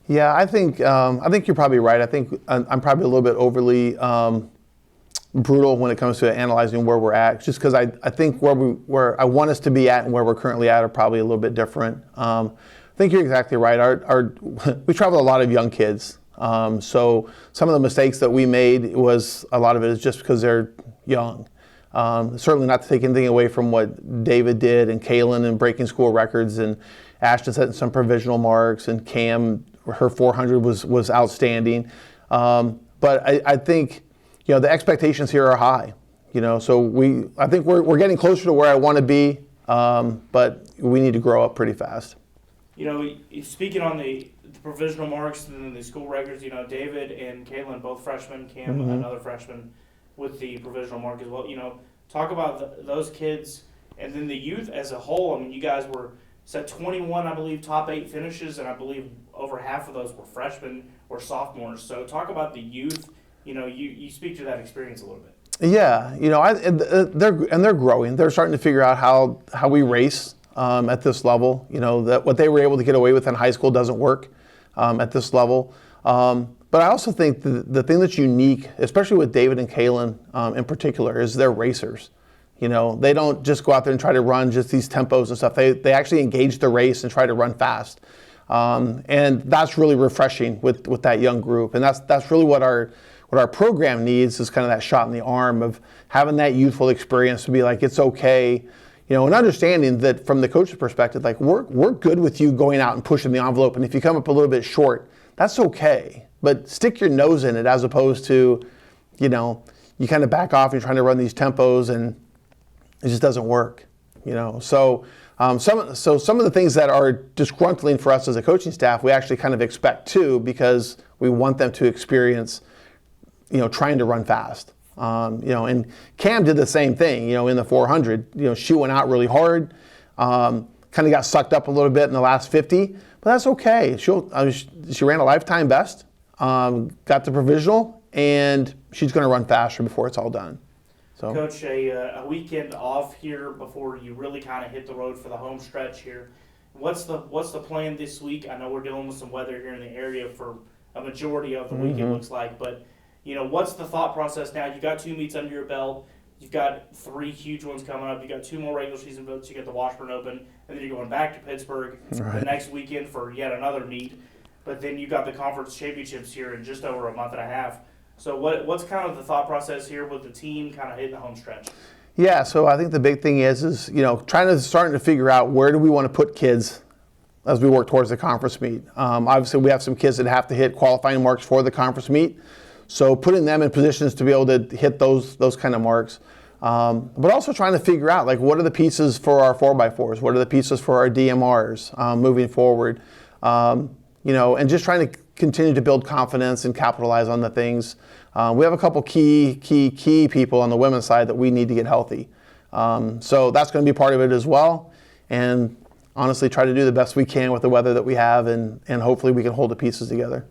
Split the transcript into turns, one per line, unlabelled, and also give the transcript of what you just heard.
Yeah, I think you're probably right. I think I'm probably a little bit overly brutal when it comes to analyzing where we're at, just because I think where I want us to be at and where we're currently at are probably a little bit different. I think you're exactly right. We travel a lot of young kids, so some of the mistakes that we made a lot of it is just because they're young. Certainly not to take anything away from what David did and Kaylin and breaking school records, and Ashton setting some provisional marks, and Cam, her 400 was outstanding. But I think the expectations here are high. So I think we're getting closer to where I want to be, but we need to grow up pretty fast.
Speaking on the provisional marks and the school records, David and Kaylin, both freshmen, Cam, another freshman with the provisional mark as well. Talk about those kids and then the youth as a whole. I mean, you guys were set 21, I believe, top 8 finishes, and I believe over half of those were freshmen or sophomores. So talk about the youth. You speak to that experience a little bit.
Yeah, they're growing. They're starting to figure out how we race at this level. That what they were able to get away with in high school doesn't work at this level. But I also think the thing that's unique, especially with David and Kaylin in particular, is they're racers. They don't just go out there and try to run just these tempos and stuff. They actually engage the race and try to run fast. And that's really refreshing with that young group. And that's really what our program needs, is kind of that shot in the arm of having that youthful experience to be like, it's okay. And understanding that from the coach's perspective, like we're good with you going out and pushing the envelope. And if you come up a little bit short, that's okay. But stick your nose in it, as opposed to, you kind of back off and you're trying to run these tempos and it just doesn't work. So some of the things that are disgruntling for us as a coaching staff, we actually kind of expect too, because we want them to experience, trying to run fast. And Cam did the same thing, in the 400. She went out really hard, kind of got sucked up a little bit in the last 50, but that's okay. She ran a lifetime best, got the provisional, and she's going to run faster before it's all done. So,
Coach, a weekend off here before you really kind of hit the road for the home stretch here. What's the plan this week? I know we're dealing with some weather here in the area for a majority of the week, it looks like, but what's the thought process now? You got 2 meets under your belt. You've got 3 huge ones coming up. You got 2 more regular season meets. You got the Washburn Open, and then you're going back to Pittsburgh the next weekend for yet another meet. But then you got the conference championships here in just over a month and a half. So what's kind of the thought process here with the team kind of hitting the home stretch?
Yeah, so I think the big thing is starting to figure out where do we want to put kids as we work towards the conference meet. Obviously, we have some kids that have to hit qualifying marks for the conference meet. So putting them in positions to be able to hit those kind of marks. But also trying to figure out, like, what are the pieces for our 4x4s? What are the pieces for our DMRs moving forward? And just trying to continue to build confidence and capitalize on the things. We have a couple key people on the women's side that we need to get healthy. So that's going to be part of it as well. And honestly, try to do the best we can with the weather that we have, and hopefully we can hold the pieces together.